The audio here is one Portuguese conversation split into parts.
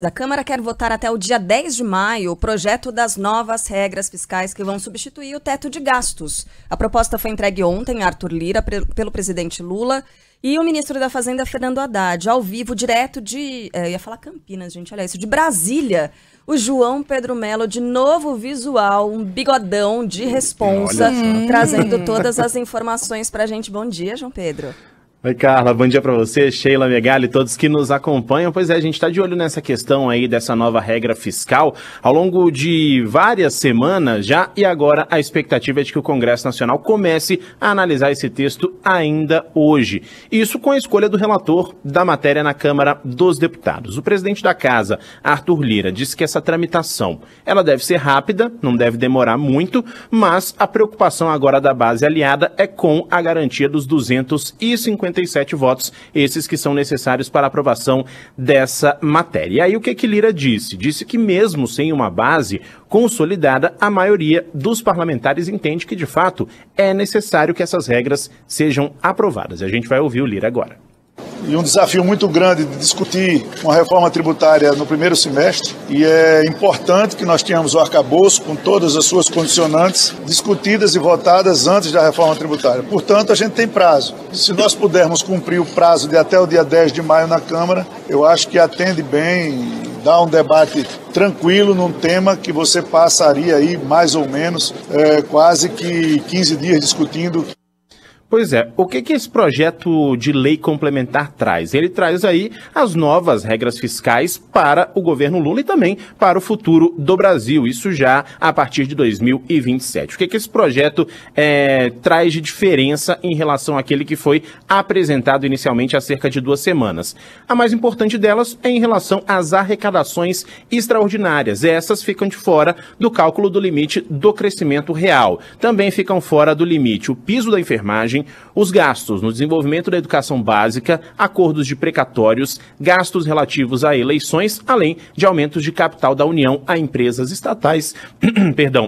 A Câmara quer votar até o dia 10 de maio o projeto das novas regras fiscais que vão substituir o teto de gastos. A proposta foi entregue ontem a Arthur Lira pelo presidente Lula e o ministro da Fazenda, Fernando Haddad, ao vivo, direto de... eu ia falar Campinas, gente, olha isso, de Brasília. O João Pedro Melo, de novo visual, um bigodão de responsa, trazendo todas as informações pra gente. Bom dia, João Pedro. Oi, Carla, bom dia para você, Sheila, Megali, todos que nos acompanham. Pois é, a gente está de olho nessa questão aí dessa nova regra fiscal ao longo de várias semanas já, e agora a expectativa é de que o Congresso Nacional comece a analisar esse texto ainda hoje. Isso com a escolha do relator da matéria na Câmara dos Deputados. O presidente da Casa, Arthur Lira, disse que essa tramitação ela deve ser rápida, não deve demorar muito, mas a preocupação agora da base aliada é com a garantia dos 257 votos, esses que são necessários para a aprovação dessa matéria. E aí o que Lira disse? Disse que mesmo sem uma base consolidada, a maioria dos parlamentares entende que de fato é necessário que essas regras sejam aprovadas. A gente vai ouvir o Lira agora. E um desafio muito grande de discutir uma reforma tributária no primeiro semestre, e é importante que nós tenhamos o arcabouço com todas as suas condicionantes discutidas e votadas antes da reforma tributária. Portanto, a gente tem prazo. Se nós pudermos cumprir o prazo de até o dia 10 de maio na Câmara, eu acho que atende bem, dá um debate tranquilo num tema que você passaria aí mais ou menos quase que 15 dias discutindo. Pois é, o que esse projeto de lei complementar traz? Ele traz aí as novas regras fiscais para o governo Lula e também para o futuro do Brasil, isso já a partir de 2027. O que esse projeto traz de diferença em relação àquele que foi apresentado inicialmente há cerca de 2 semanas? A mais importante delas é em relação às arrecadações extraordinárias. Essas ficam de fora do cálculo do limite do crescimento real. Também ficam fora do limite o piso da enfermagem, os gastos no desenvolvimento da educação básica, acordos de precatórios, gastos relativos a eleições, além de aumentos de capital da União a empresas estatais,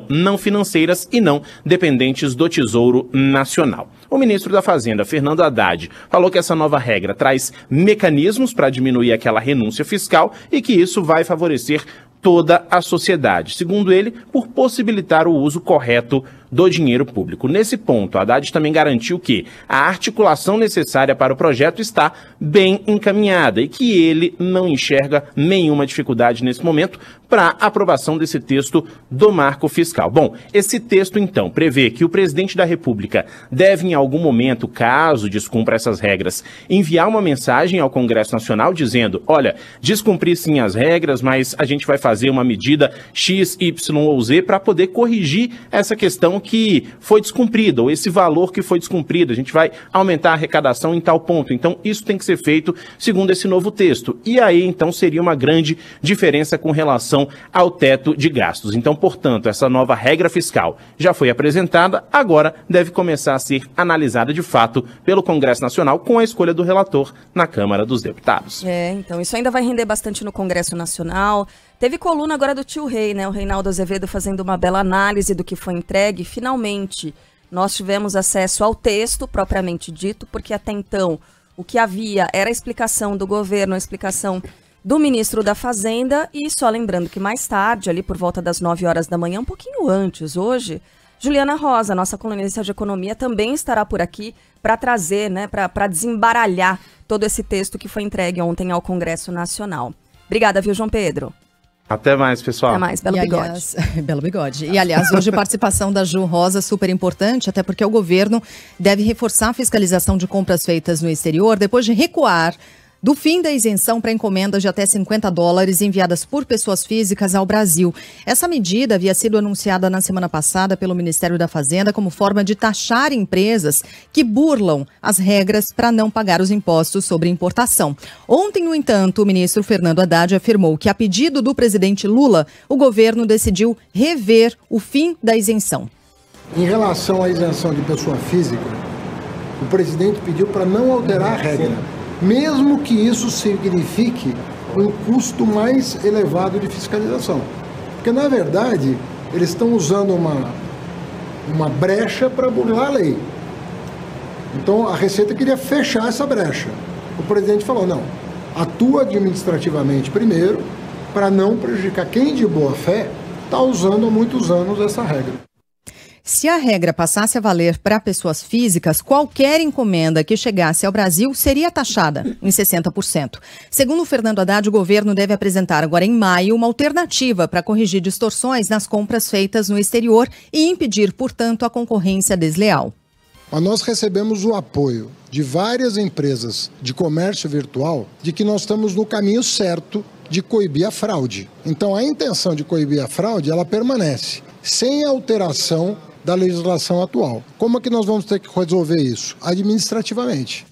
não financeiras e não dependentes do Tesouro Nacional. O ministro da Fazenda, Fernando Haddad, falou que essa nova regra traz mecanismos para diminuir aquela renúncia fiscal e que isso vai favorecer toda a sociedade, segundo ele, por possibilitar o uso correto do dinheiro público. Nesse ponto, Haddad também garantiu que a articulação necessária para o projeto está bem encaminhada e que ele não enxerga nenhuma dificuldade nesse momento para a aprovação desse texto do marco fiscal. Bom, esse texto, então, prevê que o presidente da República deve, em algum momento, caso descumpra essas regras, enviar uma mensagem ao Congresso Nacional dizendo, olha, descumpri sim as regras, mas a gente vai fazer uma medida X, Y ou Z para poder corrigir essa questão que foi descumprida, ou esse valor que foi descumprido. A gente vai aumentar a arrecadação em tal ponto. Então, isso tem que ser feito segundo esse novo texto. E aí, então, seria uma grande diferença com relação ao teto de gastos. Então, portanto, essa nova regra fiscal já foi apresentada, agora deve começar a ser analisada de fato pelo Congresso Nacional com a escolha do relator na Câmara dos Deputados. Então, isso ainda vai render bastante no Congresso Nacional. Teve coluna agora do tio Rei, né? O Reinaldo Azevedo fazendo uma bela análise do que foi entregue. Finalmente, nós tivemos acesso ao texto propriamente dito, porque até então o que havia era a explicação do governo, a explicação do ministro da Fazenda. E só lembrando que mais tarde, ali por volta das 9 horas da manhã, um pouquinho antes hoje, Juliana Rosa, nossa colunista de economia, também estará por aqui para trazer, né, para desembaralhar todo esse texto que foi entregue ontem ao Congresso Nacional. Obrigada, viu, João Pedro? Até mais, pessoal. Até mais, belo bigode. Aliás, belo bigode. E, aliás, hoje a participação da Ju Rosa super importante, até porque o governo deve reforçar a fiscalização de compras feitas no exterior, depois de recuar do fim da isenção para encomendas de até $50 enviadas por pessoas físicas ao Brasil. Essa medida havia sido anunciada na semana passada pelo Ministério da Fazenda como forma de taxar empresas que burlam as regras para não pagar os impostos sobre importação. Ontem, no entanto, o ministro Fernando Haddad afirmou que, a pedido do presidente Lula, o governo decidiu rever o fim da isenção. Em relação à isenção de pessoa física, o presidente pediu para não alterar a regra, mesmo que isso signifique um custo mais elevado de fiscalização. Porque, na verdade, eles estão usando uma brecha para burlar a lei. Então, a Receita queria fechar essa brecha. O presidente falou, não, atua administrativamente primeiro, para não prejudicar quem de boa fé está usando há muitos anos essa regra. Se a regra passasse a valer para pessoas físicas, qualquer encomenda que chegasse ao Brasil seria taxada em 60%. Segundo o Fernando Haddad, o governo deve apresentar agora em maio uma alternativa para corrigir distorções nas compras feitas no exterior e impedir, portanto, a concorrência desleal. Mas nós recebemos o apoio de várias empresas de comércio virtual de que nós estamos no caminho certo de coibir a fraude. Então, a intenção de coibir a fraude, ela permanece, sem alteração da legislação atual. Como é que nós vamos ter que resolver isso? Administrativamente.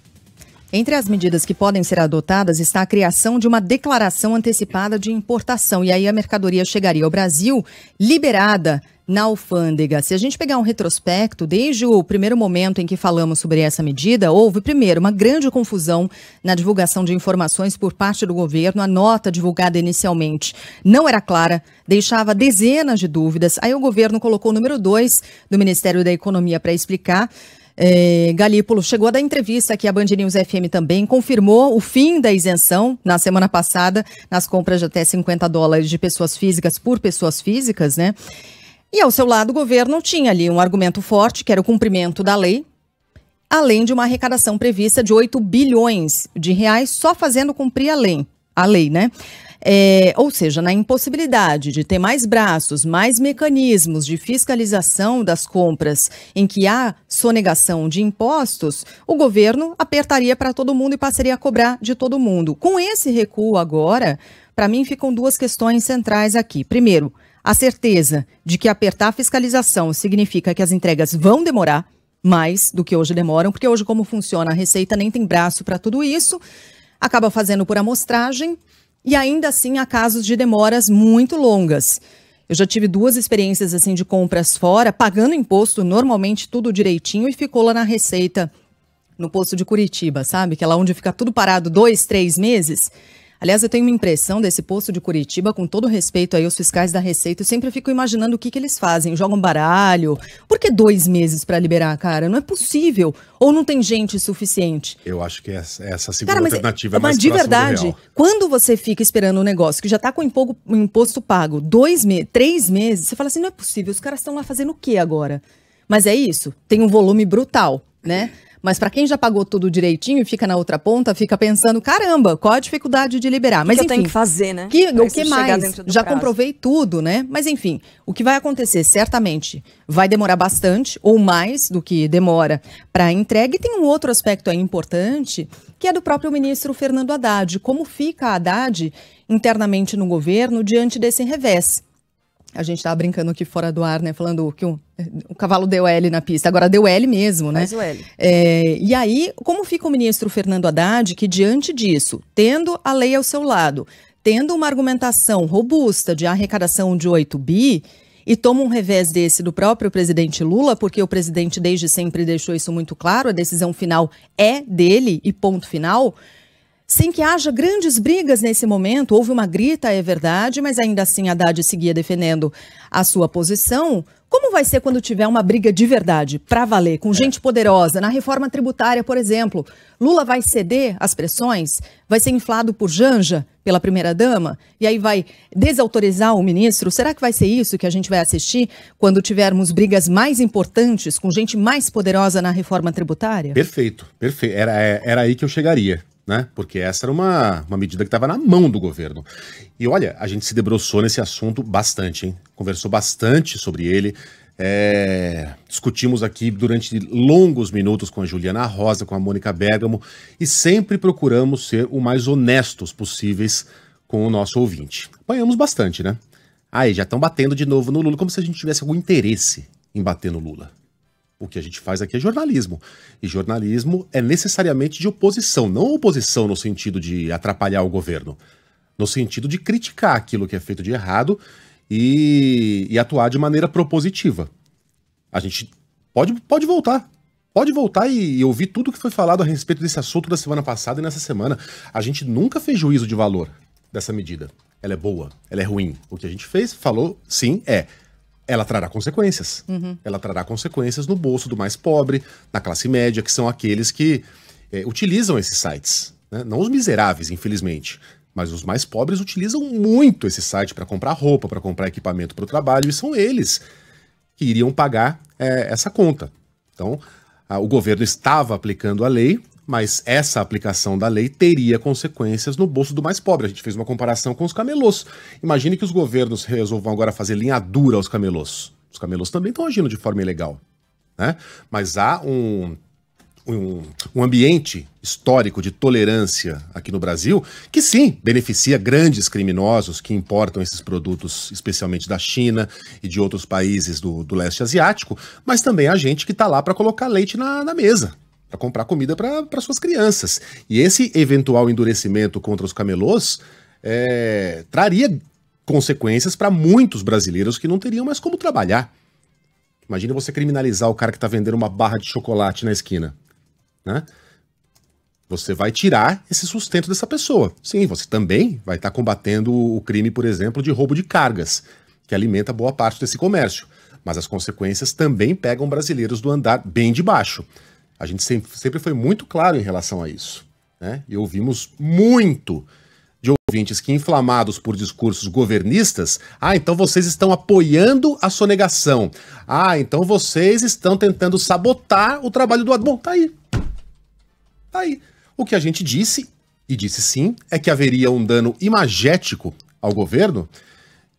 Entre as medidas que podem ser adotadas está a criação de uma declaração antecipada de importação. E aí a mercadoria chegaria ao Brasil liberada na alfândega. Se a gente pegar um retrospecto, desde o primeiro momento em que falamos sobre essa medida, houve, primeiro, uma grande confusão na divulgação de informações por parte do governo. A nota divulgada inicialmente não era clara, deixava dezenas de dúvidas. Aí o governo colocou o número 2 do Ministério da Economia para explicar. Galípolo chegou a dar entrevista aqui à Band News FM também, confirmou o fim da isenção na semana passada nas compras de até $50 de pessoas físicas por pessoas físicas, né? E ao seu lado o governo tinha ali um argumento forte, que era o cumprimento da lei, além de uma arrecadação prevista de 8 bilhões de reais só fazendo cumprir a lei, né? Ou seja, na impossibilidade de ter mais braços, mais mecanismos de fiscalização das compras em que há sonegação de impostos, o governo apertaria para todo mundo e passaria a cobrar de todo mundo. Com esse recuo agora, para mim ficam duas questões centrais aqui. Primeiro, a certeza de que apertar a fiscalização significa que as entregas vão demorar mais do que hoje demoram, porque hoje, como funciona, a Receita nem tem braço para tudo isso, acaba fazendo por amostragem. E ainda assim há casos de demoras muito longas. Eu já tive 2 experiências assim de compras fora, pagando imposto, normalmente tudo direitinho, e ficou lá na Receita, no posto de Curitiba, sabe? Que é lá onde fica tudo parado 2, 3 meses. Aliás, eu tenho uma impressão desse posto de Curitiba, com todo respeito aí aos fiscais da Receita, eu sempre fico imaginando o que eles fazem, jogam baralho. Por que 2 meses para liberar, cara? Não é possível. Ou não tem gente suficiente? Eu acho que essa segunda alternativa é mais de próxima verdade, do real. quando você fica esperando um negócio que já está com o imposto pago 3 meses, você fala assim, não é possível, os caras estão lá fazendo o quê agora? Mas é isso, tem um volume brutal, né? Mas para quem já pagou tudo direitinho e fica na outra ponta, fica pensando, caramba, qual a dificuldade de liberar? Mas enfim, eu tenho que fazer, né? O que mais? Já comprovei tudo, né? Mas enfim, o que vai acontecer certamente vai demorar bastante ou mais do que demora para a entrega. E tem um outro aspecto aí importante, que é do próprio ministro Fernando Haddad. Como fica a Haddad internamente no governo diante desse revés? A gente estava brincando aqui fora do ar, né? Falando que o cavalo deu L na pista. Agora deu L mesmo, né? Faz o L. E aí, como fica o ministro Fernando Haddad, que diante disso, tendo a lei ao seu lado, tendo uma argumentação robusta de arrecadação de 8 bi, e toma um revés desse do próprio presidente Lula, porque o presidente desde sempre deixou isso muito claro, a decisão final é dele e ponto final, sem que haja grandes brigas nesse momento. Houve uma grita, é verdade, mas ainda assim Haddad seguia defendendo a sua posição. Como vai ser quando tiver uma briga de verdade, para valer, com gente poderosa, na reforma tributária, por exemplo? Lula vai ceder às pressões? Vai ser inflado por Janja, pela primeira-dama? E aí vai desautorizar o ministro? Será que vai ser isso que a gente vai assistir quando tivermos brigas mais importantes, com gente mais poderosa na reforma tributária? Perfeito, perfeito. Era aí que eu chegaria. Né? Porque essa era uma medida que estava na mão do governo. E olha, a gente se debruçou nesse assunto bastante, hein? Conversou bastante sobre ele, discutimos aqui durante longos minutos com a Juliana Rosa, com a Mônica Bergamo, e sempre procuramos ser o mais honestos possíveis com o nosso ouvinte. Apanhamos bastante, né? Aí já estão batendo de novo no Lula, como se a gente tivesse algum interesse em bater no Lula. O que a gente faz aqui é jornalismo. E jornalismo é necessariamente de oposição. Não oposição no sentido de atrapalhar o governo. No sentido de criticar aquilo que é feito de errado e atuar de maneira propositiva. A gente pode voltar. Pode voltar e ouvir tudo que foi falado a respeito desse assunto da semana passada e nessa semana. A gente nunca fez juízo de valor dessa medida. Ela é boa, ela é ruim. O que a gente falou, sim, ela trará consequências. Ela trará consequências no bolso do mais pobre, na classe média, que são aqueles que utilizam esses sites. Né? Não os miseráveis, infelizmente, Mas os mais pobres utilizam muito esse site para comprar roupa, para comprar equipamento para o trabalho, e são eles que iriam pagar essa conta. Então, o governo estava aplicando a lei, mas essa aplicação da lei teria consequências no bolso do mais pobre. A gente fez uma comparação com os camelôs. Imagine que os governos resolvam agora fazer linha dura aos camelôs. Os camelôs também estão agindo de forma ilegal, né? Mas há um ambiente histórico de tolerância aqui no Brasil que sim, beneficia grandes criminosos que importam esses produtos, especialmente da China e de outros países do leste asiático, mas também há gente que está lá para colocar leite na mesa, para comprar comida para suas crianças. E esse eventual endurecimento contra os camelôs traria consequências para muitos brasileiros que não teriam mais como trabalhar. Imagina você criminalizar o cara que está vendendo uma barra de chocolate na esquina, né? Você vai tirar esse sustento dessa pessoa. Sim, você também vai estar combatendo o crime, por exemplo, de roubo de cargas, que alimenta boa parte desse comércio. Mas as consequências também pegam brasileiros do andar bem de baixo. A gente sempre foi muito claro em relação a isso, né? E ouvimos muito de ouvintes que, inflamados por discursos governistas, então vocês estão apoiando a sonegação. Então vocês estão tentando sabotar o trabalho do Bom, tá aí. Tá aí. O que a gente disse, e disse sim, é que haveria um dano imagético ao governo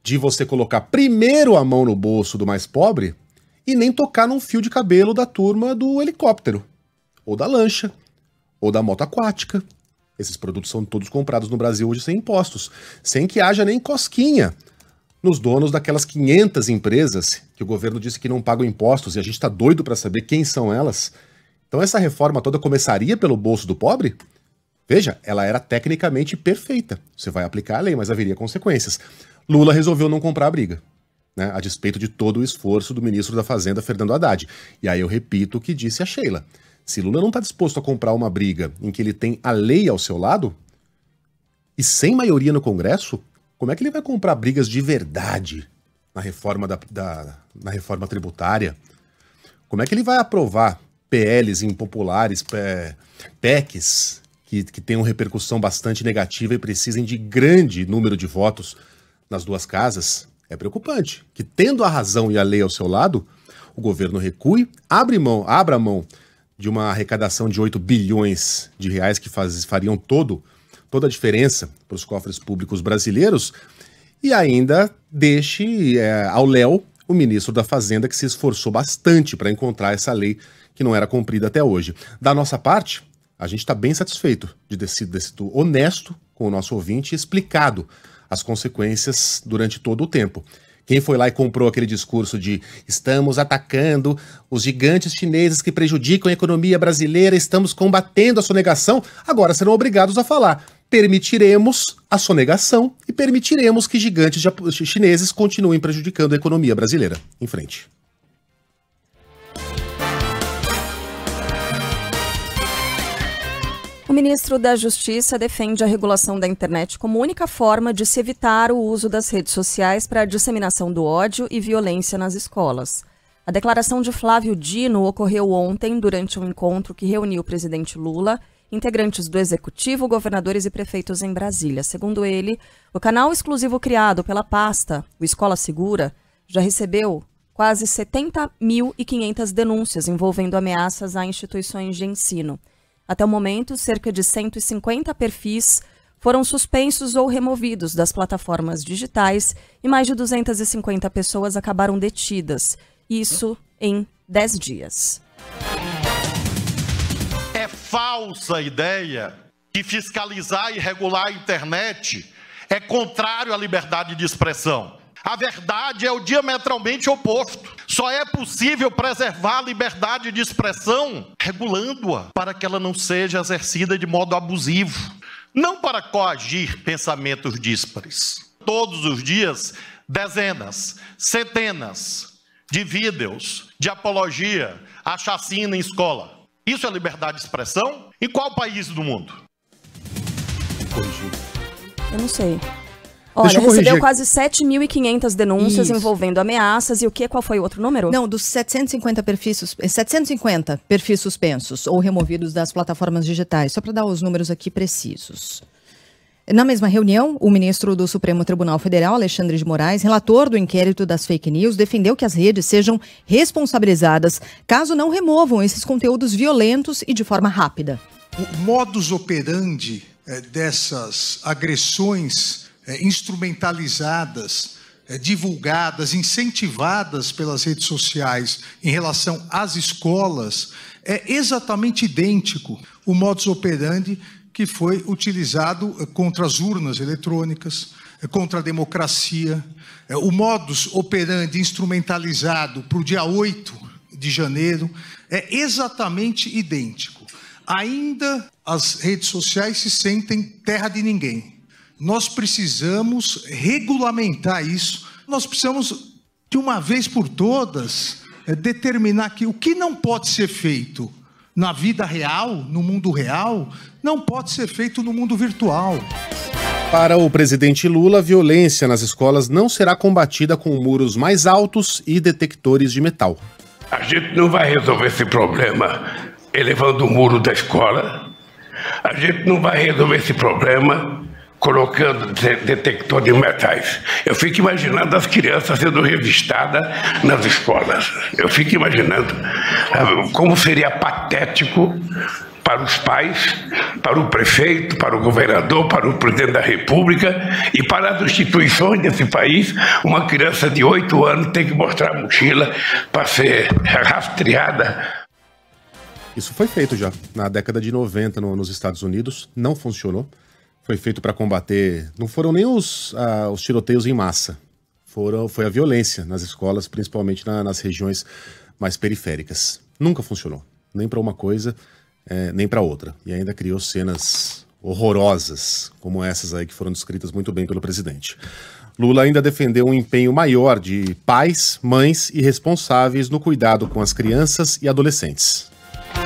de você colocar primeiro a mão no bolso do mais pobre e nem tocar num fio de cabelo da turma do helicóptero, ou da lancha, ou da moto aquática. Esses produtos são todos comprados no Brasil hoje sem impostos, sem que haja nem cosquinha nos donos daquelas 500 empresas que o governo disse que não pagam impostos e a gente está doido para saber quem são elas. Então essa reforma toda começaria pelo bolso do pobre? Veja, ela era tecnicamente perfeita. Você vai aplicar a lei, mas haveria consequências. Lula resolveu não comprar a briga, né, a despeito de todo o esforço do ministro da Fazenda, Fernando Haddad. E aí eu repito o que disse a Sheila. Se Lula não está disposto a comprar uma briga em que ele tem a lei ao seu lado, e sem maioria no Congresso, como é que ele vai comprar brigas de verdade na reforma, na reforma tributária? Como é que ele vai aprovar PLs impopulares, PECs, que tenham repercussão bastante negativa e precisem de grande número de votos nas duas casas? É preocupante que, tendo a razão e a lei ao seu lado, o governo recue, abra mão de uma arrecadação de 8 bilhões de reais que fariam toda a diferença para os cofres públicos brasileiros e ainda deixe ao léu o ministro da Fazenda, que se esforçou bastante para encontrar essa lei que não era cumprida até hoje. Da nossa parte, a gente está bem satisfeito de ter sido honesto com o nosso ouvinte e explicado as consequências durante todo o tempo. Quem foi lá e comprou aquele discurso de estamos atacando os gigantes chineses que prejudicam a economia brasileira, estamos combatendo a sonegação, agora serão obrigados a falar: permitiremos a sonegação e permitiremos que gigantes chineses continuem prejudicando a economia brasileira. Em frente. O ministro da Justiça defende a regulação da internet como única forma de se evitar o uso das redes sociais para a disseminação do ódio e violência nas escolas. A declaração de Flávio Dino ocorreu ontem durante um encontro que reuniu o presidente Lula, integrantes do Executivo, governadores e prefeitos em Brasília. Segundo ele, o canal exclusivo criado pela pasta, o Escola Segura, já recebeu quase 70.500 denúncias envolvendo ameaças a instituições de ensino. Até o momento, cerca de 150 perfis foram suspensos ou removidos das plataformas digitais e mais de 250 pessoas acabaram detidas. Isso em 10 dias. É falsa a ideia que fiscalizar e regular a internet é contrário à liberdade de expressão. A verdade é o diametralmente oposto. Só é possível preservar a liberdade de expressão regulando-a para que ela não seja exercida de modo abusivo, não para coagir pensamentos díspares. Todos os dias, dezenas, centenas de vídeos de apologia à chacina em escola. Isso é liberdade de expressão? Em qual país do mundo? Eu não sei. Olha, recebeu quase 7.500 denúncias envolvendo ameaças. E o quê? Qual foi o outro número? Não, dos 750 perfis suspensos ou removidos das plataformas digitais. Só para dar os números aqui precisos. Na mesma reunião, o ministro do Supremo Tribunal Federal, Alexandre de Moraes, relator do inquérito das fake news, defendeu que as redes sejam responsabilizadas caso não removam esses conteúdos violentos e de forma rápida. O modus operandi dessas agressões instrumentalizadas, divulgadas, incentivadas pelas redes sociais em relação às escolas é exatamente idêntico ao modus operandi que foi utilizado contra as urnas eletrônicas, contra a democracia. O modus operandi instrumentalizado para o dia 8 de janeiro é exatamente idêntico. Ainda as redes sociais se sentem terra de ninguém. Nós precisamos regulamentar isso. Nós precisamos, de uma vez por todas, determinar que o que não pode ser feito na vida real, no mundo real, não pode ser feito no mundo virtual. Para o presidente Lula, a violência nas escolas não será combatida com muros mais altos e detectores de metal. A gente não vai resolver esse problema elevando o muro da escola. A gente não vai resolver esse problema colocando detector de metais. Eu fico imaginando as crianças sendo revistadas nas escolas. Eu fico imaginando como seria patético para os pais, para o prefeito, para o governador, para o presidente da República e para as instituições desse país, uma criança de 8 anos tem que mostrar a mochila para ser rastreada. Isso foi feito já na década de 90 nos Estados Unidos, não funcionou. Foi feito para combater, não foram nem os tiroteios em massa, foi a violência nas escolas, principalmente nas regiões mais periféricas. Nunca funcionou, nem para uma coisa, nem para outra. E ainda criou cenas horrorosas, como essas aí que foram descritas muito bem pelo presidente. Lula ainda defendeu um empenho maior de pais, mães e responsáveis no cuidado com as crianças e adolescentes.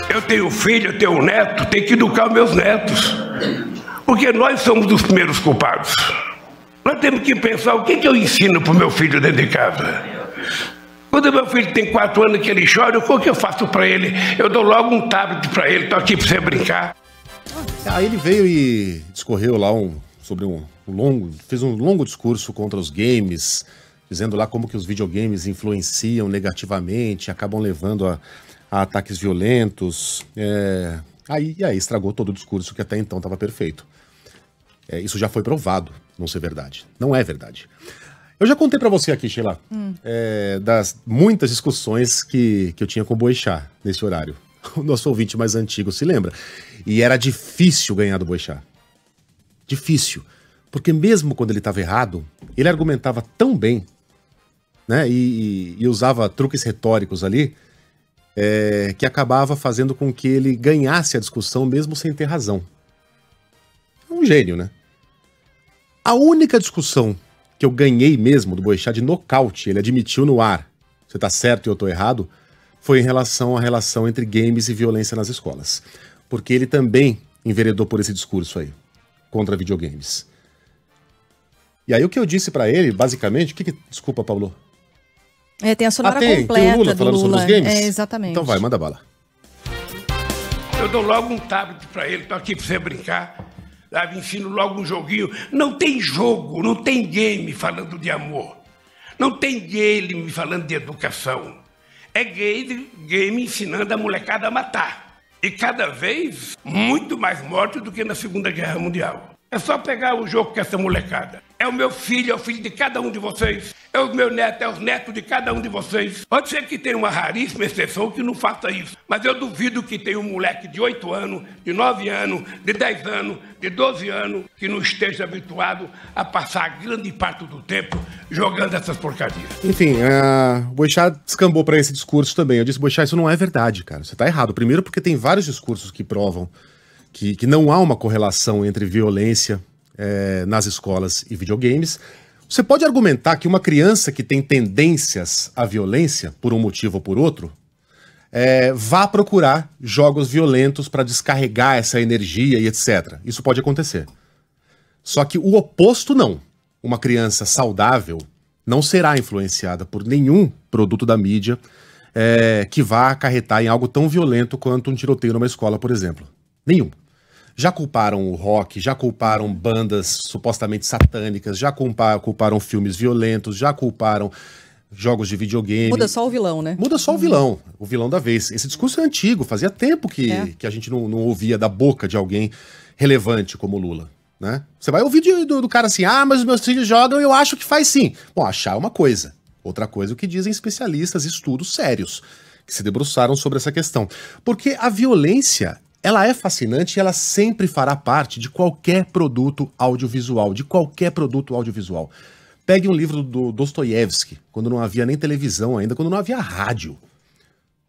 Eu tenho filho, eu tenho neto, tenho que educar meus netos. Porque nós somos os primeiros culpados. Nós temos que pensar o que eu ensino para o meu filho dentro de casa. Quando meu filho tem 4 anos que ele chora, o que eu faço para ele? Eu dou logo um tablet para ele, tô aqui para você brincar. Aí ele veio e discorreu lá fez um longo discurso contra os games, dizendo lá como que os videogames influenciam negativamente, acabam levando a ataques violentos. Aí estragou todo o discurso que até então estava perfeito. Isso já foi provado não ser verdade. Não é verdade. Eu já contei para você aqui, Sheila, das muitas discussões que eu tinha com o Boechat nesse horário. O nosso ouvinte mais antigo se lembra. E era difícil ganhar do Boechat. Difícil. Porque mesmo quando ele estava errado, ele argumentava tão bem, né, e usava truques retóricos ali, que acabava fazendo com que ele ganhasse a discussão mesmo sem ter razão. É um gênio, né? A única discussão que eu ganhei mesmo do Boechat de nocaute, ele admitiu no ar, você tá certo e eu tô errado, foi em relação à relação entre games e violência nas escolas. Porque ele também enveredou por esse discurso aí, contra videogames. E aí o que eu disse pra ele, basicamente, desculpa, Paulo. Tem a sonora completa tem o Lula falando do Lula. sobre os games? Exatamente. Então vai, manda bala. Eu dou logo um tablet para ele, tô aqui para você brincar. Sabe? Ensino logo um joguinho. Não tem jogo, não tem game falando de amor. Não tem game falando de educação. É game ensinando a molecada a matar. E cada vez muito mais morte do que na Segunda Guerra Mundial. É só pegar o jogo com essa molecada. É o meu filho, é o filho de cada um de vocês. É o meu neto, é os netos de cada um de vocês. Pode ser que tenha uma raríssima exceção que não faça isso. Mas eu duvido que tenha um moleque de 8 anos, de 9 anos, de 10 anos, de 12 anos, que não esteja habituado a passar grande parte do tempo jogando essas porcarias. Enfim, o Boechat descambou para esse discurso também. Eu disse, Boechat, isso não é verdade, cara. Você tá errado. Primeiro porque tem vários discursos que provam que não há uma correlação entre violência nas escolas e videogames. Você pode argumentar que uma criança que tem tendências à violência, por um motivo ou por outro, vá procurar jogos violentos para descarregar essa energia e etc. Isso pode acontecer. Só que o oposto não. Uma criança saudável não será influenciada por nenhum produto da mídia que vá acarretar em algo tão violento quanto um tiroteio numa escola, por exemplo. Nenhum. Já culparam o rock, já culparam bandas supostamente satânicas, já culparam filmes violentos, já culparam jogos de videogame. Muda só o vilão, né? Muda só o vilão da vez. Esse discurso é antigo, fazia tempo que a gente não ouvia da boca de alguém relevante como Lula, né? Você vai ouvir do cara assim, mas os meus filhos jogam e eu acho que faz sim. Bom, achar é uma coisa. Outra coisa é o que dizem especialistas, estudos sérios, que se debruçaram sobre essa questão. Porque a violência, ela é fascinante e ela sempre fará parte de qualquer produto audiovisual, Pegue um livro do Dostoiévski, quando não havia nem televisão ainda, quando não havia rádio.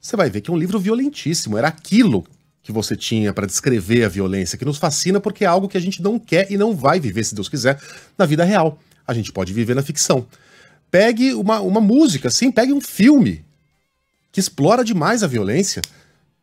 Você vai ver que é um livro violentíssimo, era aquilo que você tinha para descrever a violência, que nos fascina porque é algo que a gente não quer e não vai viver, se Deus quiser, na vida real. A gente pode viver na ficção. Pegue uma música, assim, pegue um filme que explora demais a violência.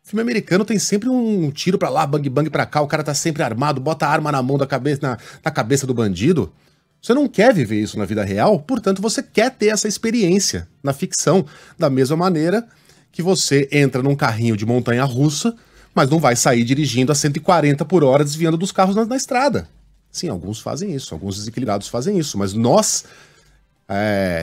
O filme americano tem sempre um tiro pra lá, bang bang pra cá, o cara tá sempre armado, bota a arma na mão da cabeça, na cabeça do bandido. Você não quer viver isso na vida real, portanto você quer ter essa experiência na ficção, da mesma maneira que você entra num carrinho de montanha-russa, mas não vai sair dirigindo a 140 por hora desviando dos carros na estrada. Sim, alguns fazem isso, alguns desequilibrados fazem isso, mas nós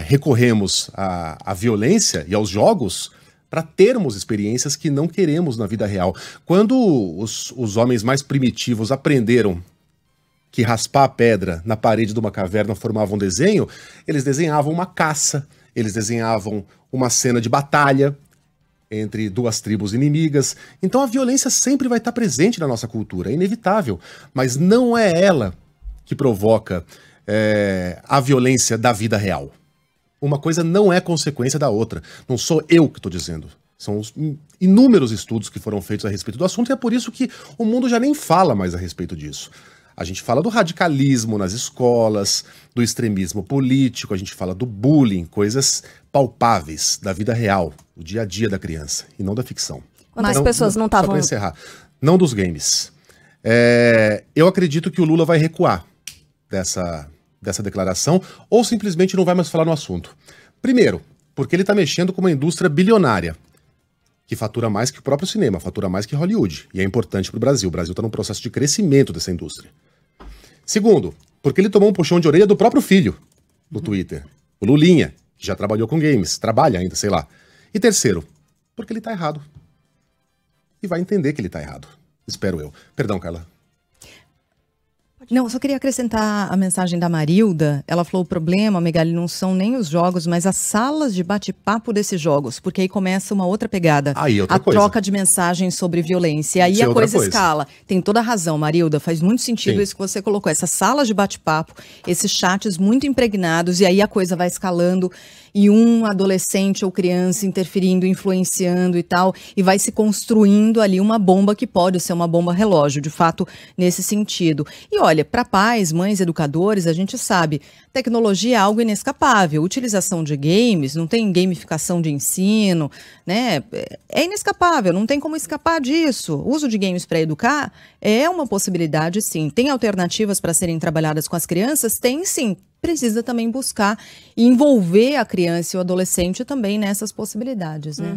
recorremos à violência e aos jogos para termos experiências que não queremos na vida real. Quando os homens mais primitivos aprenderam que raspar a pedra na parede de uma caverna formava um desenho, eles desenhavam uma caça, eles desenhavam uma cena de batalha entre duas tribos inimigas. Então a violência sempre vai estar presente na nossa cultura, é inevitável, mas não é ela que provoca a violência da vida real. Uma coisa não é consequência da outra. Não sou eu que estou dizendo. São os inúmeros estudos que foram feitos a respeito do assunto e é por isso que o mundo já nem fala mais a respeito disso. A gente fala do radicalismo nas escolas, do extremismo político, a gente fala do bullying, coisas palpáveis da vida real, o dia a dia da criança, e não da ficção. Quantas pessoas não estavam... Só para encerrar, não dos games. Eu acredito que o Lula vai recuar dessa declaração, ou simplesmente não vai mais falar no assunto. Primeiro, porque ele está mexendo com uma indústria bilionária, que fatura mais que o próprio cinema, fatura mais que Hollywood, e é importante para o Brasil. O Brasil está num processo de crescimento dessa indústria. Segundo, porque ele tomou um puxão de orelha do próprio filho no Twitter, o Lulinha, que já trabalhou com games, trabalha ainda, sei lá. E terceiro, porque ele tá errado. E vai entender que ele tá errado. Espero eu. Perdão, Carla. Não, eu só queria acrescentar a mensagem da Marilda. Ela falou: o problema, Megali, não são nem os jogos, mas as salas de bate-papo desses jogos, porque aí começa uma outra pegada. Aí, outra a coisa. Troca de mensagens sobre violência. Aí a coisa escala. Tem toda a razão, Marilda, faz muito sentido isso que você colocou. Essas salas de bate-papo, esses chats muito impregnados, e aí a coisa vai escalando, e um adolescente ou criança interferindo, influenciando e tal, e vai se construindo ali uma bomba que pode ser uma bomba relógio, de fato, nesse sentido. E olha, para pais, mães, educadores, a gente sabe, tecnologia é algo inescapável. Utilização de games, não tem gamificação de ensino, né? É inescapável, não tem como escapar disso. O uso de games para educar é uma possibilidade, sim. Tem alternativas para serem trabalhadas com as crianças? Tem, sim. Precisa também buscar e envolver a criança e o adolescente também nessas possibilidades, né?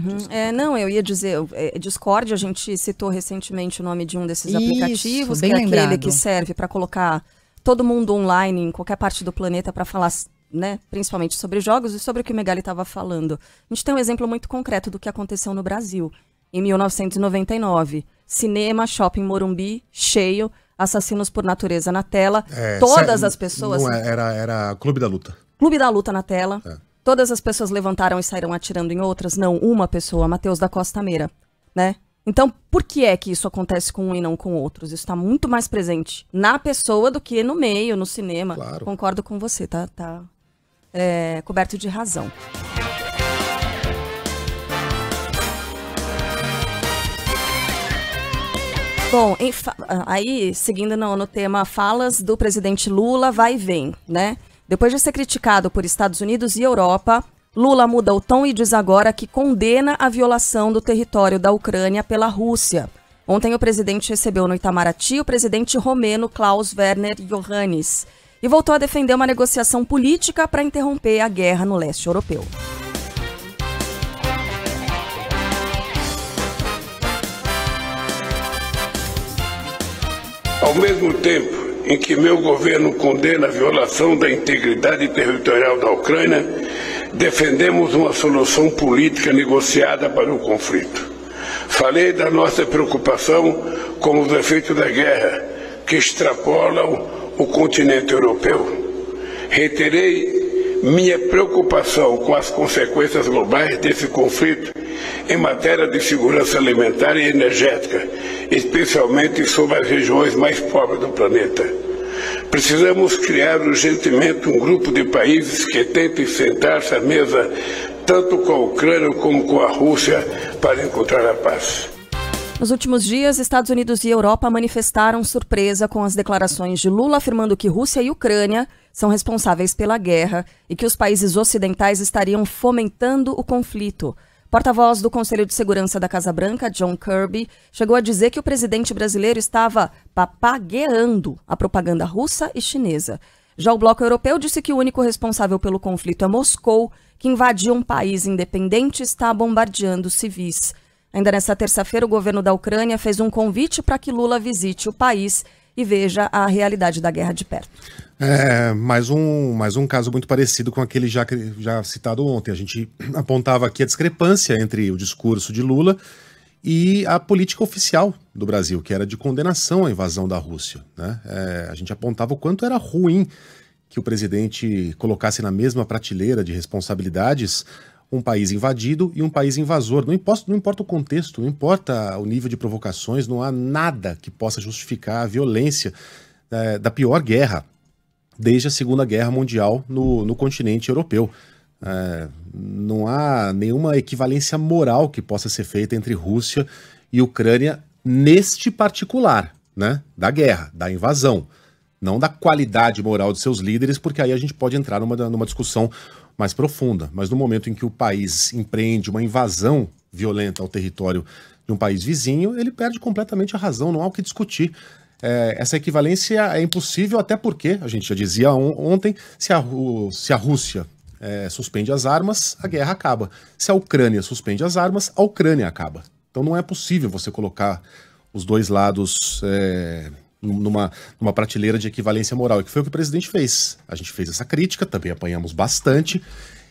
Não, eu ia dizer, Discord, a gente citou recentemente o nome de um desses aplicativos, bem que é lembrado. aquele que serve para colocar todo mundo online em qualquer parte do planeta para falar, né, principalmente sobre jogos e sobre o que o Megali estava falando. A gente tem um exemplo muito concreto do que aconteceu no Brasil. Em 1999, cinema, shopping Morumbi, cheio, assassinos por natureza na tela, todas as pessoas... Não era Clube da Luta. Clube da Luta na tela, todas as pessoas levantaram e saíram atirando em outras, não, uma pessoa, Matheus da Costa Meira, né? Então, por que é que isso acontece com um e não com outros? Isso está muito mais presente na pessoa do que no meio, no cinema. Claro. Concordo com você, tá coberto de razão. Bom, aí, seguindo no tema falas do presidente Lula, vai e vem, né? Depois de ser criticado por Estados Unidos e Europa, Lula muda o tom e diz agora que condena a violação do território da Ucrânia pela Rússia. Ontem o presidente recebeu no Itamaraty o presidente romeno Klaus Werner Iohannis e voltou a defender uma negociação política para interromper a guerra no leste europeu. Ao mesmo tempo em que meu governo condena a violação da integridade territorial da Ucrânia, defendemos uma solução política negociada para o conflito. Falei da nossa preocupação com os efeitos da guerra, que extrapolam o continente europeu. Reiterei minha preocupação com as consequências globais desse conflito em matéria de segurança alimentar e energética, especialmente sobre as regiões mais pobres do planeta. Precisamos criar urgentemente um grupo de países que tentem sentar-se à mesa tanto com a Ucrânia como com a Rússia para encontrar a paz. Nos últimos dias, Estados Unidos e Europa manifestaram surpresa com as declarações de Lula afirmando que Rússia e Ucrânia são responsáveis pela guerra e que os países ocidentais estariam fomentando o conflito. Porta-voz do Conselho de Segurança da Casa Branca, John Kirby, chegou a dizer que o presidente brasileiro estava papagueando a propaganda russa e chinesa. Já o bloco europeu disse que o único responsável pelo conflito é Moscou, que invadiu um país independente e está bombardeando civis. Ainda nesta terça-feira, o governo da Ucrânia fez um convite para que Lula visite o país e veja a realidade da guerra de perto. Mais um caso muito parecido com aquele já citado ontem. A gente apontava aqui a discrepância entre o discurso de Lula e a política oficial do Brasil, que era de condenação à invasão da Rússia, né? A gente apontava o quanto era ruim que o presidente colocasse na mesma prateleira de responsabilidades um país invadido e um país invasor. Não importa o contexto, não importa o nível de provocações, não há nada que possa justificar a violência da pior guerra desde a Segunda Guerra Mundial no continente europeu. Não há nenhuma equivalência moral que possa ser feita entre Rússia e Ucrânia neste particular, né, da guerra, da invasão. Não da qualidade moral de seus líderes, porque aí a gente pode entrar numa discussão mais profunda. Mas no momento em que o país empreende uma invasão violenta ao território de um país vizinho, ele perde completamente a razão, não há o que discutir. Essa equivalência é impossível, até porque, a gente já dizia ontem, se a Rússia suspende as armas, a guerra acaba. Se a Ucrânia suspende as armas, a Ucrânia acaba. Então não é possível você colocar os dois lados numa prateleira de equivalência moral, que foi o que o presidente fez. A gente fez essa crítica, também apanhamos bastante,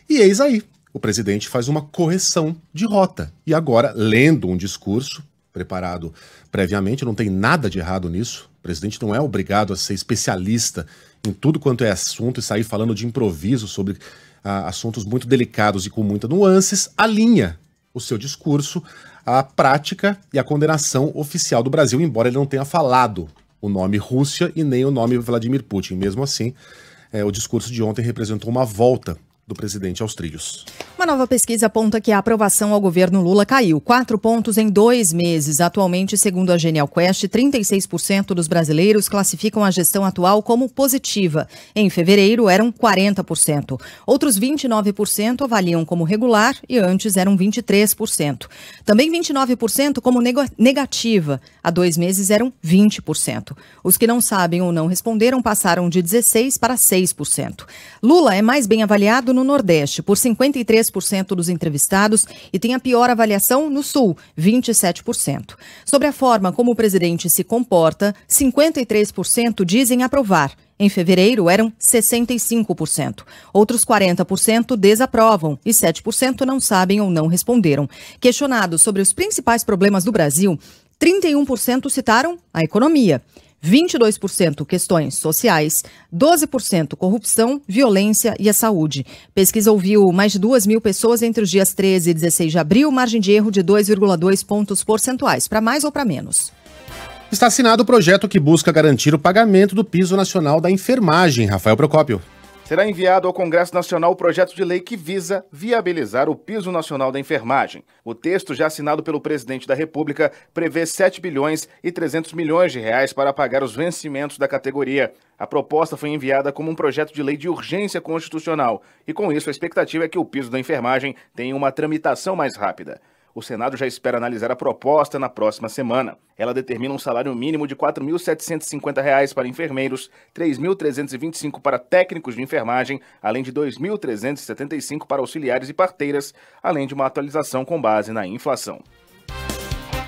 e eis aí, o presidente faz uma correção de rota. E agora, lendo um discurso preparado previamente, não tem nada de errado nisso, o presidente não é obrigado a ser especialista em tudo quanto é assunto e sair falando de improviso sobre assuntos muito delicados e com muitas nuances, alinha o seu discurso à prática e à condenação oficial do Brasil, embora ele não tenha falado o nome Rússia e nem o nome Vladimir Putin. Mesmo assim, o discurso de ontem representou uma volta do presidente aos trilhos. Uma nova pesquisa aponta que a aprovação ao governo Lula caiu 4 pontos em 2 meses. Atualmente, segundo a Genial Quest, 36% dos brasileiros classificam a gestão atual como positiva. Em fevereiro, eram 40%. Outros 29% avaliam como regular e antes eram 23%. Também 29% como negativa. Há 2 meses eram 20%. Os que não sabem ou não responderam passaram de 16% para 6%. Lula é mais bem avaliado no Nordeste, por 53% dos entrevistados, e tem a pior avaliação no Sul, 27%. Sobre a forma como o presidente se comporta, 53% dizem aprovar. Em fevereiro, eram 65%. Outros 40% desaprovam e 7% não sabem ou não responderam. Questionados sobre os principais problemas do Brasil, 31% citaram a economia. 22% questões sociais, 12% corrupção, violência e a saúde. Pesquisa ouviu mais de 2.000 pessoas entre os dias 13 e 16 de abril, margem de erro de 2,2 pontos percentuais, para mais ou para menos. Está assinado o projeto que busca garantir o pagamento do piso nacional da enfermagem. Rafael Procópio. Será enviado ao Congresso Nacional o projeto de lei que visa viabilizar o piso nacional da enfermagem. O texto, já assinado pelo presidente da República, prevê 7 bilhões e 300 milhões de reais para pagar os vencimentos da categoria. A proposta foi enviada como um projeto de lei de urgência constitucional e, com isso, a expectativa é que o piso da enfermagem tenha uma tramitação mais rápida. O Senado já espera analisar a proposta na próxima semana. Ela determina um salário mínimo de R$ 4.750 para enfermeiros, R$ 3.325 para técnicos de enfermagem, além de R$ 2.375 para auxiliares e parteiras, além de uma atualização com base na inflação.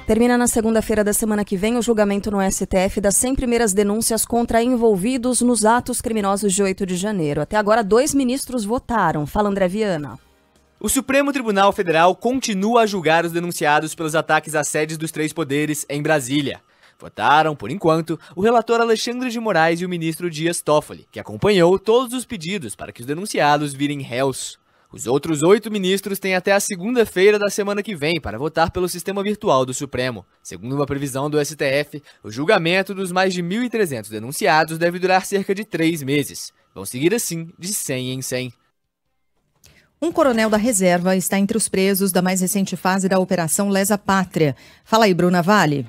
Termina na segunda-feira da semana que vem o julgamento no STF das 100 primeiras denúncias contra envolvidos nos atos criminosos de 8 de janeiro. Até agora, 2 ministros votaram. Fala, André Viana. O Supremo Tribunal Federal continua a julgar os denunciados pelos ataques às sedes dos 3 poderes em Brasília. Votaram, por enquanto, o relator Alexandre de Moraes e o ministro Dias Toffoli, que acompanhou todos os pedidos para que os denunciados virem réus. Os outros 8 ministros têm até a segunda-feira da semana que vem para votar pelo sistema virtual do Supremo. Segundo uma previsão do STF, o julgamento dos mais de 1.300 denunciados deve durar cerca de 3 meses. Vão seguir assim, de 100 em 100. Um coronel da reserva está entre os presos da mais recente fase da Operação Lesa Pátria. Fala aí, Bruna Vale.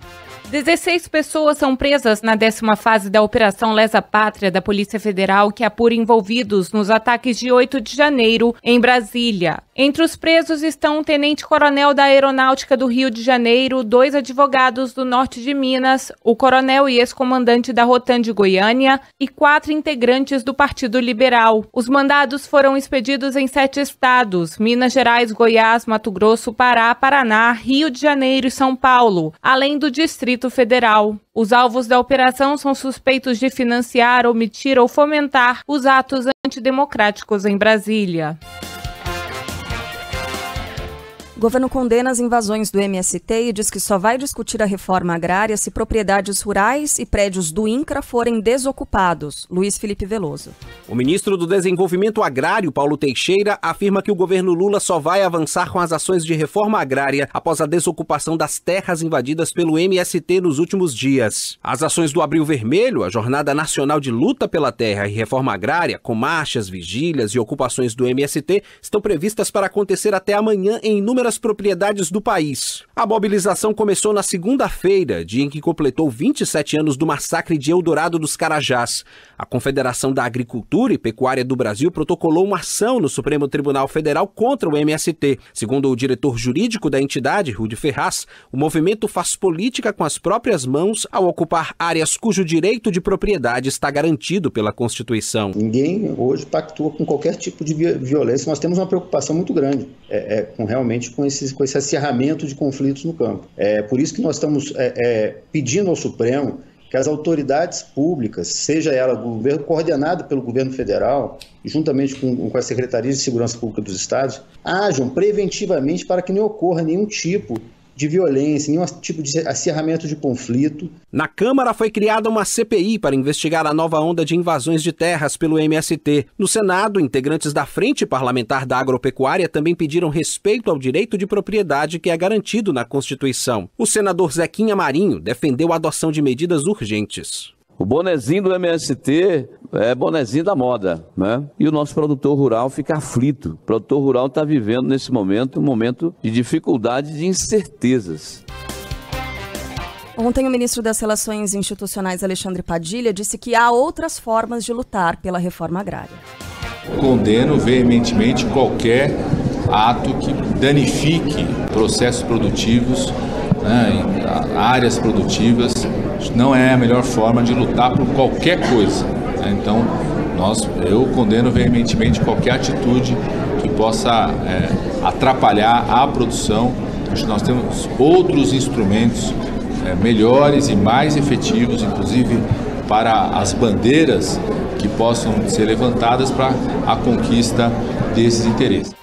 16 pessoas são presas na 10ª fase da Operação Lesa Pátria da Polícia Federal, que apura envolvidos nos ataques de 8 de janeiro em Brasília. Entre os presos estão um tenente-coronel da Aeronáutica do Rio de Janeiro, 2 advogados do norte de Minas, o coronel e ex-comandante da Rotan de Goiânia e 4 integrantes do Partido Liberal. Os mandados foram expedidos em 7 estados: Minas Gerais, Goiás, Mato Grosso, Pará, Paraná, Rio de Janeiro e São Paulo, além do Distrito Federal. Os alvos da operação são suspeitos de financiar, omitir ou fomentar os atos antidemocráticos em Brasília. O governo condena as invasões do MST e diz que só vai discutir a reforma agrária se propriedades rurais e prédios do INCRA forem desocupados. Luiz Felipe Veloso. O ministro do Desenvolvimento Agrário, Paulo Teixeira, afirma que o governo Lula só vai avançar com as ações de reforma agrária após a desocupação das terras invadidas pelo MST nos últimos dias. As ações do Abril Vermelho, a Jornada Nacional de Luta pela Terra e Reforma Agrária, com marchas, vigílias e ocupações do MST, estão previstas para acontecer até amanhã em inúmeras propriedades do país. A mobilização começou na segunda-feira, dia em que completou 27 anos do massacre de Eldorado dos Carajás. A Confederação da Agricultura e Pecuária do Brasil protocolou uma ação no Supremo Tribunal Federal contra o MST. Segundo o diretor jurídico da entidade, Rudi Ferraz, o movimento faz política com as próprias mãos ao ocupar áreas cujo direito de propriedade está garantido pela Constituição. Ninguém hoje pactua com qualquer tipo de violência. Nós temos uma preocupação muito grande com esse acirramento de conflitos no campo. É por isso que nós estamos pedindo ao Supremo que as autoridades públicas, seja ela governo coordenado pelo governo federal, juntamente com as secretarias de segurança pública dos estados, ajam preventivamente para que não ocorra nenhum tipo de violência, nenhum tipo de acirramento de conflito. Na Câmara foi criada uma CPI para investigar a nova onda de invasões de terras pelo MST. No Senado, integrantes da Frente Parlamentar da Agropecuária também pediram respeito ao direito de propriedade que é garantido na Constituição. O senador Zequinha Marinho defendeu a adoção de medidas urgentes. O bonezinho do MST é bonezinho da moda, né? E o nosso produtor rural fica aflito. O produtor rural está vivendo nesse momento um momento de dificuldade e de incertezas. Ontem, o ministro das Relações Institucionais, Alexandre Padilha, disse que há outras formas de lutar pela reforma agrária. Condeno veementemente qualquer ato que danifique processos produtivos, áreas produtivas. Não é a melhor forma de lutar por qualquer coisa. Então, eu condeno veementemente qualquer atitude que possa atrapalhar a produção. Acho que nós temos outros instrumentos melhores e mais efetivos, inclusive para as bandeiras que possam ser levantadas para a conquista desses interesses.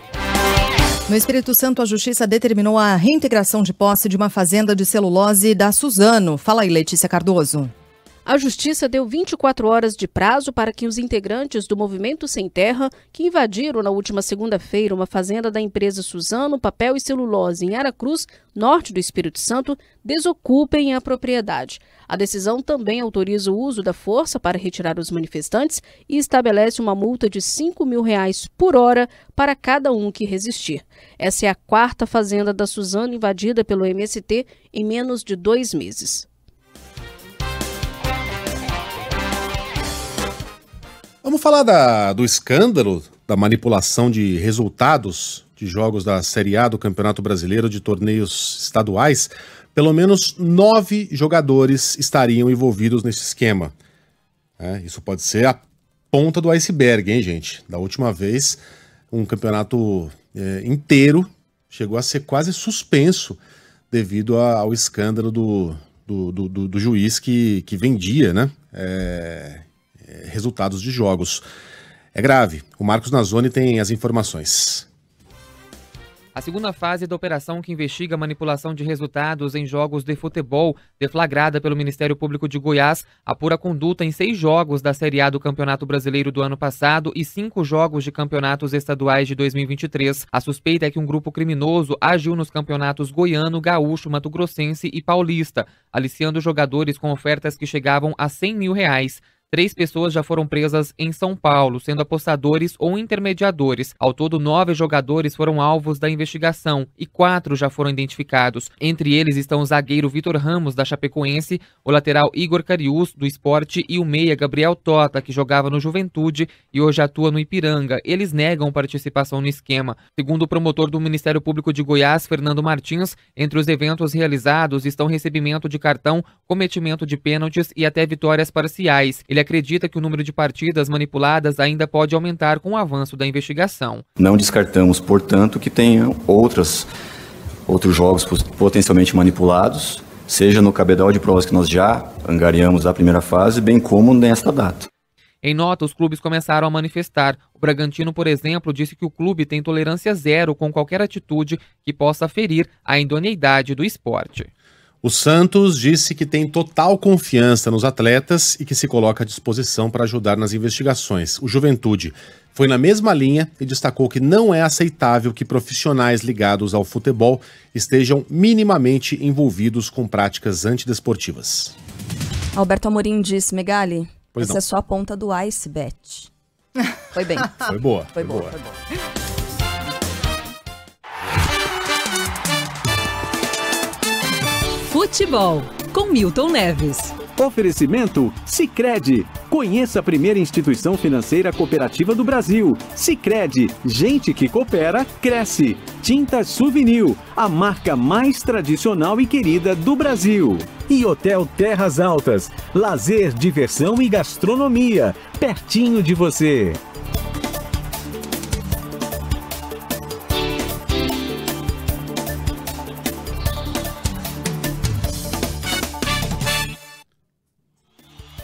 No Espírito Santo, a Justiça determinou a reintegração de posse de uma fazenda de celulose da Suzano. Fala aí, Letícia Cardoso. A Justiça deu 24 horas de prazo para que os integrantes do Movimento Sem Terra, que invadiram na última segunda-feira uma fazenda da empresa Suzano Papel e Celulose em Aracruz, norte do Espírito Santo, desocupem a propriedade. A decisão também autoriza o uso da força para retirar os manifestantes e estabelece uma multa de R$5.000 por hora para cada um que resistir. Essa é a 4ª fazenda da Suzano invadida pelo MST em menos de 2 meses. Vamos falar do escândalo da manipulação de resultados de jogos da Série A do Campeonato Brasileiro de torneios estaduais. Pelo menos 9 jogadores estariam envolvidos nesse esquema. Isso pode ser a ponta do iceberg, hein, gente? Da última vez, um campeonato inteiro chegou a ser quase suspenso devido ao escândalo do juiz que vendia, né, resultados de jogos. É grave. O Marcos Nazzoni tem as informações. A segunda fase da operação que investiga a manipulação de resultados em jogos de futebol, deflagrada pelo Ministério Público de Goiás, apura conduta em 6 jogos da Série A do Campeonato Brasileiro do ano passado e 5 jogos de campeonatos estaduais de 2023. A suspeita é que um grupo criminoso agiu nos campeonatos goiano, gaúcho, mato-grossense e paulista, aliciando jogadores com ofertas que chegavam a R$100 mil. 3 pessoas já foram presas em São Paulo, sendo apostadores ou intermediadores. Ao todo, 9 jogadores foram alvos da investigação e 4 já foram identificados. Entre eles estão o zagueiro Vitor Ramos, da Chapecoense, o lateral Igor Cariús, do Sport, e o meia Gabriel Tota, que jogava no Juventude e hoje atua no Ipiranga. Eles negam participação no esquema. Segundo o promotor do Ministério Público de Goiás, Fernando Martins, entre os eventos realizados estão recebimento de cartão, cometimento de pênaltis e até vitórias parciais. Ele acredita que o número de partidas manipuladas ainda pode aumentar com o avanço da investigação. Não descartamos, portanto, que tenham outros jogos potencialmente manipulados, seja no cabedal de provas que nós já angariamos da primeira fase, bem como nesta data. Em nota, os clubes começaram a manifestar. O Bragantino, por exemplo, disse que o clube tem tolerância zero com qualquer atitude que possa ferir a idoneidade do esporte. O Santos disse que tem total confiança nos atletas e que se coloca à disposição para ajudar nas investigações. O Juventude foi na mesma linha e destacou que não é aceitável que profissionais ligados ao futebol estejam minimamente envolvidos com práticas antidesportivas. Alberto Amorim disse, Megali, Pois essa não. é só a ponta do iceberg. Foi bem. Foi boa. Foi boa. Futebol, com Milton Neves. Oferecimento Sicredi. Conheça a primeira instituição financeira cooperativa do Brasil. Sicredi, gente que coopera, cresce. Tintas Souvenir, a marca mais tradicional e querida do Brasil. E Hotel Terras Altas, lazer, diversão e gastronomia, pertinho de você.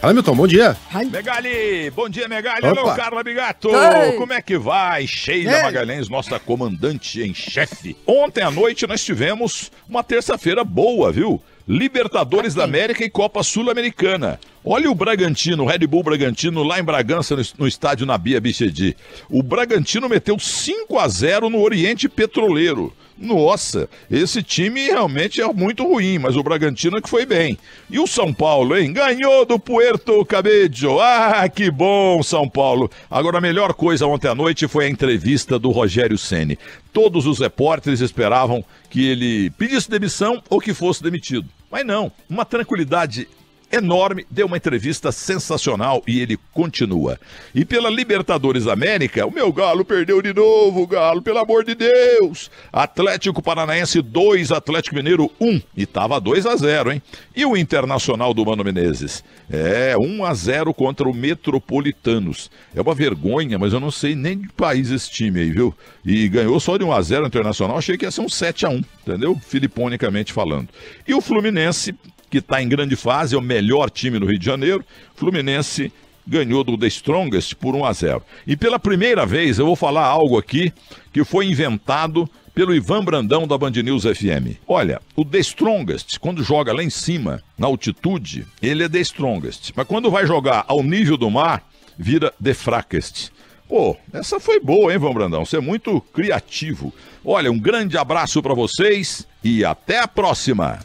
Fala, Milton, bom dia. Megali, bom dia, Megali. Opa. Alô, Carla Bigato. Oi. Como é que vai? Sheila Magalhães, nossa comandante em chefe. Ontem à noite nós tivemos uma terça-feira boa, viu? Libertadores da América e Copa Sul-Americana. Olha o Bragantino, o Red Bull Bragantino lá em Bragança, no estádio Nabia Bichedi. O Bragantino meteu 5-0 no Oriente Petroleiro. Nossa, esse time realmente é muito ruim, mas o Bragantino é que foi bem. E o São Paulo, hein? Ganhou do Puerto Cabello. Ah, que bom, São Paulo. Agora, a melhor coisa ontem à noite foi a entrevista do Rogério Ceni. Todos os repórteres esperavam que ele pedisse demissão ou que fosse demitido. Mas não, uma tranquilidade enorme, deu uma entrevista sensacional e ele continua. E pela Libertadores da América, o meu Galo perdeu de novo, Galo, pelo amor de Deus. Atlético Paranaense 2, Atlético Mineiro 1, e tava 2-0, hein? E o Internacional do Mano Menezes? 1-0 contra o Metropolitanos. É uma vergonha, mas eu não sei nem de país esse time aí, viu? E ganhou só de 1-0 Internacional, achei que ia ser um 7-1, entendeu? Filiponicamente falando. E o Fluminense, que está em grande fase, é o melhor time no Rio de Janeiro. Fluminense ganhou do The Strongest por 1-0. E pela primeira vez eu vou falar algo aqui que foi inventado pelo Ivan Brandão da Band News FM. Olha, o The Strongest, quando joga lá em cima, na altitude, ele é The Strongest. Mas quando vai jogar ao nível do mar, vira The Frackest. Pô, essa foi boa, hein, Ivan Brandão? Você é muito criativo. Olha, um grande abraço para vocês e até a próxima.